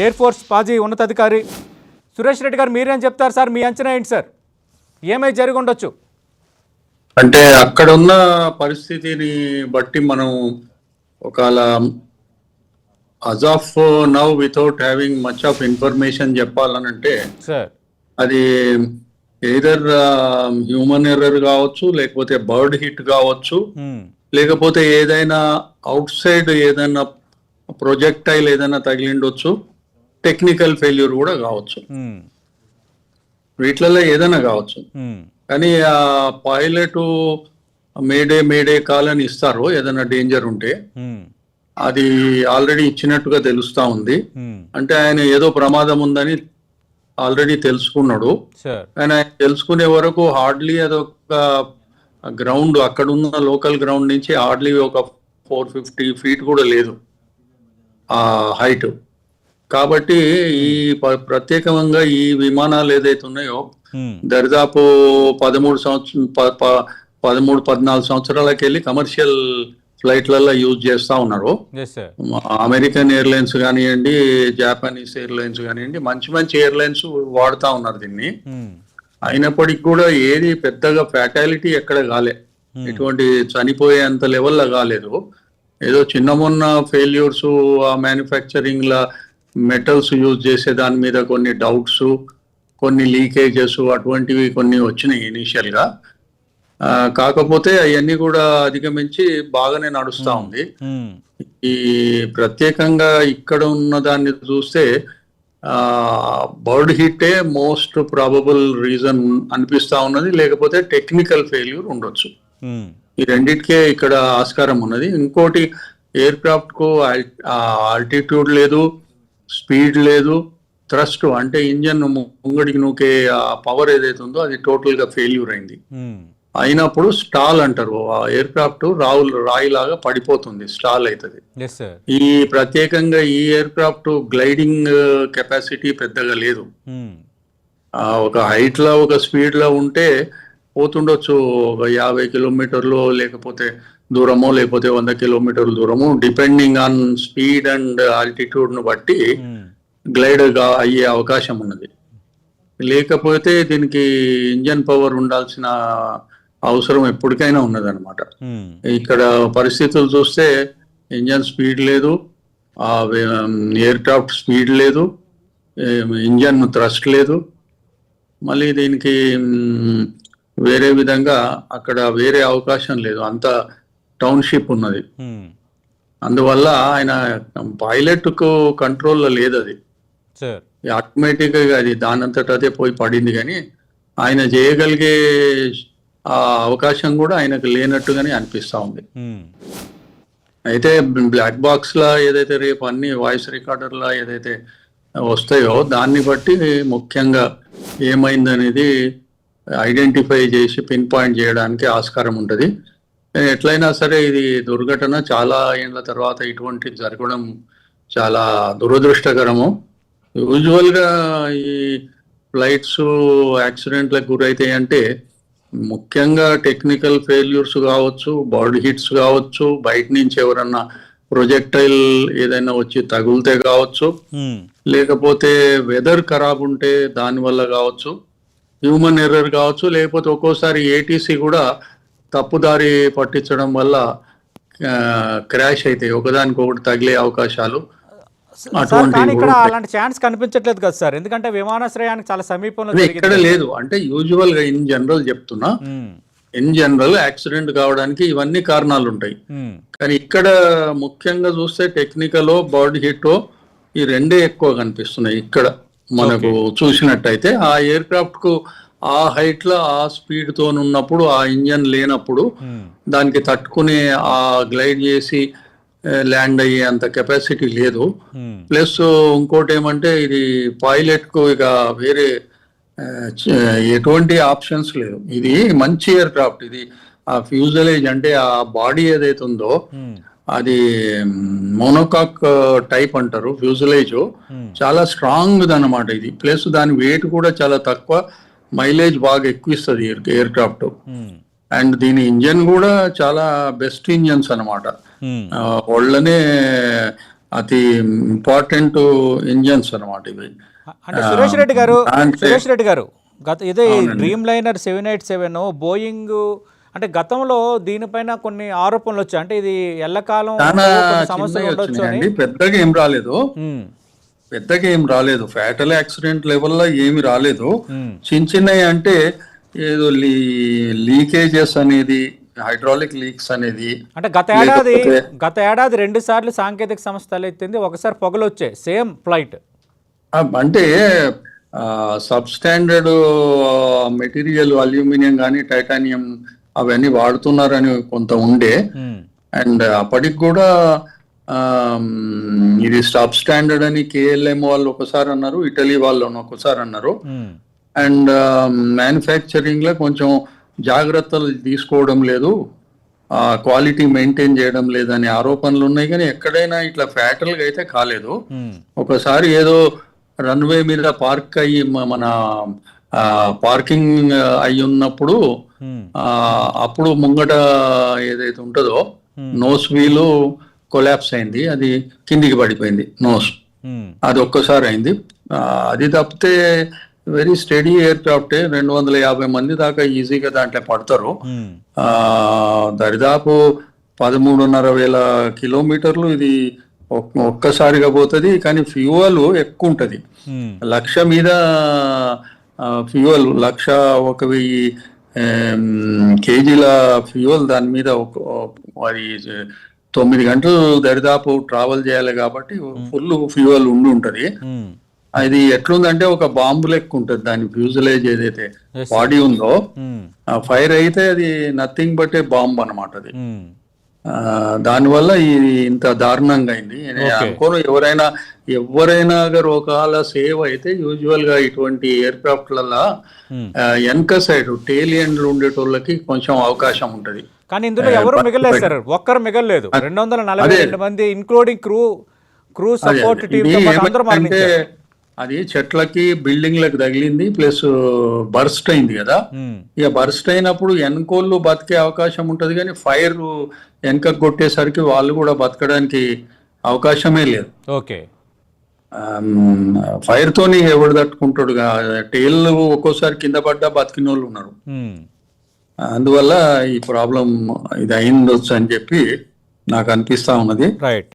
Air force మాజీ ఉన్నతాధికారి సురేష్ రెడ్డి గారు మీరేం చెప్తారు సార్? మీ అంచనా ఏంటి సార్? ఏమై జరిగి ఉండొచ్చు? అంటే అక్కడ ఉన్న పరిస్థితిని బట్టి మనం ఒకవేళ as of now without having much of information చెప్పాలనంటే సార్ అది ఎయిదర్ హ్యూమన్ ఎర్రర్ కావచ్చు, లేకపోతే బర్డ్ హిట్ కావచ్చు, లేకపోతే ఏదైనా అవుట్ సైడ్ ఏదైనా ప్రొజెక్టైల్ ఏదైనా తగిలిండొచ్చు, టెక్నికల్ ఫెయిల్యూర్ కూడా కావచ్చు. వీటిలలో ఏదైనా కావచ్చు. కానీ ఆ పైలట్ మేడే కాల్ అని ఇస్తారు ఏదైనా డేంజర్ ఉంటే. అది ఆల్రెడీ ఇచ్చినట్టుగా తెలుస్తా ఉంది. అంటే ఆయన ఏదో ప్రమాదం ఉందని ఆల్రెడీ తెలుసుకున్నాడు. ఆయన తెలుసుకునే వరకు హార్డ్లీ అదొక గ్రౌండ్, అక్కడ ఉన్న లోకల్ గ్రౌండ్ నుంచి హార్డ్లీ ఒక 450 feet కూడా లేదు ఆ హైట్. కాబట్టి ఈ ప్రత్యేకంగా ఈ విమానాలు ఏదైతే ఉన్నాయో దరిదాపు 13-14 సంవత్సరాలకి వెళ్ళి కమర్షియల్ ఫ్లైట్లలో యూజ్ చేస్తా ఉన్నారు. అమెరికన్ ఎయిర్లైన్స్ కానివ్వండి, జాపనీస్ ఎయిర్లైన్స్ కానివ్వండి, మంచి ఎయిర్లైన్స్ వాడుతా ఉన్నారు దీన్ని. అయినప్పటికీ కూడా ఏది పెద్దగా ఫ్యాటాలిటీ ఎక్కడ కాలే, ఎటువంటి చనిపోయేంత లెవెల్లో కాలేదు. ఏదో చిన్న మొన్న ఫెయిల్యూర్స్, ఆ మ్యానుఫ్యాక్చరింగ్ లా మెటల్స్ యూజ్ చేసే దాని మీద కొన్ని డౌట్స్, కొన్ని లీకేజెస్ అటువంటివి కొన్ని వచ్చినాయి ఇనీషియల్ గా. కాకపోతే అవన్నీ కూడా అధిగమించి బాగానే నడుస్తా ఉంది. ఈ ప్రత్యేకంగా ఇక్కడ ఉన్న దాన్ని చూస్తే బర్డ్ హిట్టే మోస్ట్ ప్రాబబుల్ రీజన్ అనిపిస్తా ఉన్నది, లేకపోతే టెక్నికల్ ఫెయిల్యూర్ ఉండొచ్చు. ఈ రెండిటికే ఇక్కడ ఆస్కారం ఉన్నది. ఇంకోటి, ఎయిర్ క్రాఫ్ట్ కు ఆల్టిట్యూడ్ లేదు, స్పీడ్ లేదు, థ్రస్ట్ అంటే ఇంజన్ ముంగడికి నూకే ఆ పవర్ ఏదైతే ఉందో అది టోటల్ గా ఫెయిల్యూర్ అయింది. అయినప్పుడు స్టాల్ అంటారు, ఆ ఎయిర్ క్రాఫ్ట్ రాయి లాగా పడిపోతుంది, స్టాల్ అవుతుంది. ఈ ప్రత్యేకంగా ఈ ఎయిర్ క్రాఫ్ట్ గ్లైడింగ్ కెపాసిటీ పెద్దగా లేదు. ఒక హైట్ లో ఒక స్పీడ్ లో ఉంటే పోతుండొచ్చు, ఒక 50 kilometers లేకపోతే దూరమో, లేకపోతే 100 kilometers దూరము, depending on speed and altitude ను బట్టి గ్లైడ్ అయ్యే అవకాశం ఉన్నది. లేకపోతే దీనికి ఇంజన్ పవర్ ఉండాల్సిన అవసరం ఎప్పటికైనా ఉన్నదన్నమాట. ఇక్కడ పరిస్థితులు చూస్తే ఇంజన్ స్పీడ్ లేదు, ఎయిర్ క్రాఫ్ట్ స్పీడ్ లేదు, ఇంజన్ థ్రస్ట్ లేదు. మళ్ళీ దీనికి వేరే విధంగా అక్కడ వేరే అవకాశం లేదు, అంత టౌన్షిప్ ఉన్నది. అందువల్ల ఆయన పైలట్ కు కంట్రోల్లో లేదు, అది ఆటోమేటిక్ గా అది దానంతట అదే పోయి పడింది. కానీ ఆయన చేయగలిగే ఆ అవకాశం కూడా ఆయనకు లేనట్టుగానే అనిపిస్తా ఉంది. అయితే బ్లాక్ బాక్స్ లా ఏదైతే రేపు అన్ని వాయిస్ రికార్డర్ లా ఏదైతే వస్తాయో దాన్ని బట్టి ముఖ్యంగా ఏమైందనేది ఐడెంటిఫై చేసి పిన్ పాయింట్ చేయడానికి ఆస్కారం ఉంటుంది. ఎట్లయినా సరే ఇది దుర్ఘటన, చాలా ఏళ్ల తర్వాత ఇటువంటి జరగడం చాలా దురదృష్టకరము. యూజువల్ గా ఈ ఫ్లైట్స్ యాక్సిడెంట్లకు గురైతాయి అంటే ముఖ్యంగా టెక్నికల్ ఫెయిల్యూర్స్ కావచ్చు, బర్డ్ హిట్స్ కావచ్చు, బయట నుంచి ఎవరన్నా ప్రొజెక్టైల్ ఏదైనా వచ్చి తగులితే కావచ్చు, లేకపోతే వెదర్ ఖరాబ్ ఉంటే దాని వల్ల కావచ్చు, హ్యూమన్ ఎర్రర్ కావచ్చు, లేకపోతే ఒక్కోసారి ఏటీసీ కూడా తప్పుదారి పట్టించడం వల్ల క్రాష్ అయితే ఒకదానికొకటి తగిలే అవకాశాలు ఇక్కడ అలాంటి ఛాన్స్ కనిపించట్లేదు కదా సార్, ఎందుకంటే విమానాశ్రయానికి చాలా సమీపంలో ఇక్కడ లేదు. అంటే యూజువల్ గా ఇన్ జనరల్ చెప్తున్నా, ఇన్ జనరల్ యాక్సిడెంట్ కావడానికి ఇవన్నీ కారణాలు ఉంటాయి. కానీ ఇక్కడ ముఖ్యంగా చూస్తే టెక్నికల్, బర్డ్ హిట్ ఈ రెండే ఎక్కువ కనిపిస్తున్నాయి. ఇక్కడ మనకు చూసినట్టయితే ఆ ఎయిర్ క్రాఫ్ట్ కు ఆ హైట్ లో ఆ స్పీడ్ తో ఉన్నప్పుడు, ఆ ఇంజన్ లేనప్పుడు దానికి తట్టుకునే ఆ గ్లైడ్ చేసి ల్యాండ్ అయ్యే అంత కెపాసిటీ లేదు. ప్లస్ ఇంకోటి ఏమంటే ఇది పైలట్ కు ఇక వేరే ఎటువంటి ఆప్షన్స్ లేదు. ఇది మంచి ఎయిర్ క్రాఫ్ట్, ఇది ఆ ఫ్యూజలేజ్ అంటే ఆ బాడీ ఏదైతే ఉందో అది మోనోకాక్ టైప్ అంటారు. ఫ్యూజలేజ్ చాలా స్ట్రాంగ్ అన్నమాట ఇది. ప్లస్ దాని వెయిట్ కూడా చాలా తక్కువ, మైలేజ్ బాగా ఎక్కువ ఇస్తుంది ఎయిర్ క్రాఫ్ట్. అండ్ దీని ఇంజన్ కూడా చాలా బెస్ట్ ఇంజన్స్ అనమాట. వాళ్ళనే అతి ఇంపార్టెంట్ ఇంజన్స్ అన్నమాట ఇవి. అంటే సురేష్ రెడ్డి గారు, అంటే- సురేష్ రెడ్డి గారు ఇదే అవునండి. డ్రీమ్ లైనర్ 787 బోయింగ్ అంటే గతంలో దీనిపైన కొన్ని ఆరోపణలు వచ్చాయి. అంటే ఇది ఎల్లకాలం చాలా కొన్ని సమస్యలు చిన్నవి ఉండొచ్చు అని. వచ్చినాయండి, పెద్దగా ఏం రాలేదు. ఉమ్, ఫ్యాటల్ యాక్సిడెంట్ లెవెల్లో ఏమి రాలేదు. ఉమ్, చిన్నవి అంటే ఏదో లీకేజెస్ అనేది, హైడ్రాలిక్ లీక్స్ అనేది. అంటే గత ఏడాది 2 సార్లు సాంకేతిక సంస్థ తలెత్తింది, ఒకసారి పొగలు వచ్చాయి సేమ్ ఫ్లైట్. అంటే సబ్ స్టాండర్డ్ మెటీరియల్ అల్యూమినియం కానీ టైటానియం అవన్నీ వాడుతున్నారని కొంత ఉండే. అండ్ అప్పటికి కూడా ఇది సబ్ స్టాండర్డ్ అని కేఎల్ఎం వాళ్ళు ఒకసారి అన్నారు, ఇటలీ వాళ్ళు ఒకసారి అన్నారు. అండ్ మ్యానుఫ్యాక్చరింగ్ లో కొంచెం జాగ్రత్తలు తీసుకోవడం లేదు, క్వాలిటీ మెయింటైన్ చేయడం లేదనే ఆరోపణలు ఉన్నాయి. కానీ ఎక్కడైనా ఇట్లా ఫ్యాటల్ గా అయితే కాలేదు. ఒకసారి ఏదో రన్వే మీద పార్క్ అయ్యి మన పార్కింగ్ అయి ఉన్నప్పుడు అప్పుడు ముంగట ఏదైతే ఉంటుందో నోస్ వీలు కొలాప్స్ అయింది, అది కిందికి పడిపోయింది నోస్. అది ఒక్కసారి అయింది. అది తప్పితే వెరీ స్టడీ ఎయిర్ క్రాఫ్టే, 250 మంది దాకా ఈజీగా దాంట్లో పడతారు. దరిదాపు 13,500 కిలోమీటర్లు ఇది ఒక్కసారిగా పోతుంది. కానీ ఫ్యూయల్ ఎక్కువ ఉంటుంది, 1,00,000 మీద ఫ్యూయల్, 1,00,000 కేజీల ఫ్యూయల్ దాని మీద అది 9 గంటలు దరిదాపు ట్రావెల్ చేయాలి కాబట్టి ఫుల్ ఫ్యూయల్ ఉండి. అది ఎట్లుందంటే ఒక బాంబు లెక్క ఉంటుంది దాని ఫ్యూజలేజ్ ఏదైతే బాడీ ఉందో, ఫైర్ అయితే అది నథింగ్ బట్ ఏ బాంబ్ అనమాట అది. దానివల్ల ఇది ఇంత దారుణంగా అయింది. అనుకోను ఎవరైనా ఒకవేళ సేవ్ అయితే యూజువల్ గా ఇటువంటి ఎయిర్ క్రాఫ్ట్లలో వెనక సైడ్ టేల్ ఎండ్లు ఉండేటోళ్ళకి కొంచెం అవకాశం ఉంటది. కానీ ఇందులో ఎవరు మిగలేదు సార్, ఒక్కరు మిగలేదు. 242 మంది ఇంక్లూడింగ్ క్రూ సపోర్ట్ టీమ్ అంటే అది చెట్లకి బిల్డింగ్లకు తగిలింది, ప్లస్ బర్స్ట్ అయింది కదా. ఇక బర్స్ట్ అయినప్పుడు వెనకోళ్ళు బతికే అవకాశం ఉంటది, కానీ ఫైర్ వెనక కొట్టేసరికి వాళ్ళు కూడా బతకడానికి అవకాశమే లేదు. ఓకే, ఫైర్ తోని ఎవడు తట్టుకుంటాడు. టేల్ ఒక్కోసారి కింద పడ్డా బతికిన వాళ్ళు ఉన్నారు. అందువల్ల ఈ ప్రాబ్లం ఇది అయిందొచ్చు అని చెప్పి నాకు అనిపిస్తా ఉన్నది. రైట్.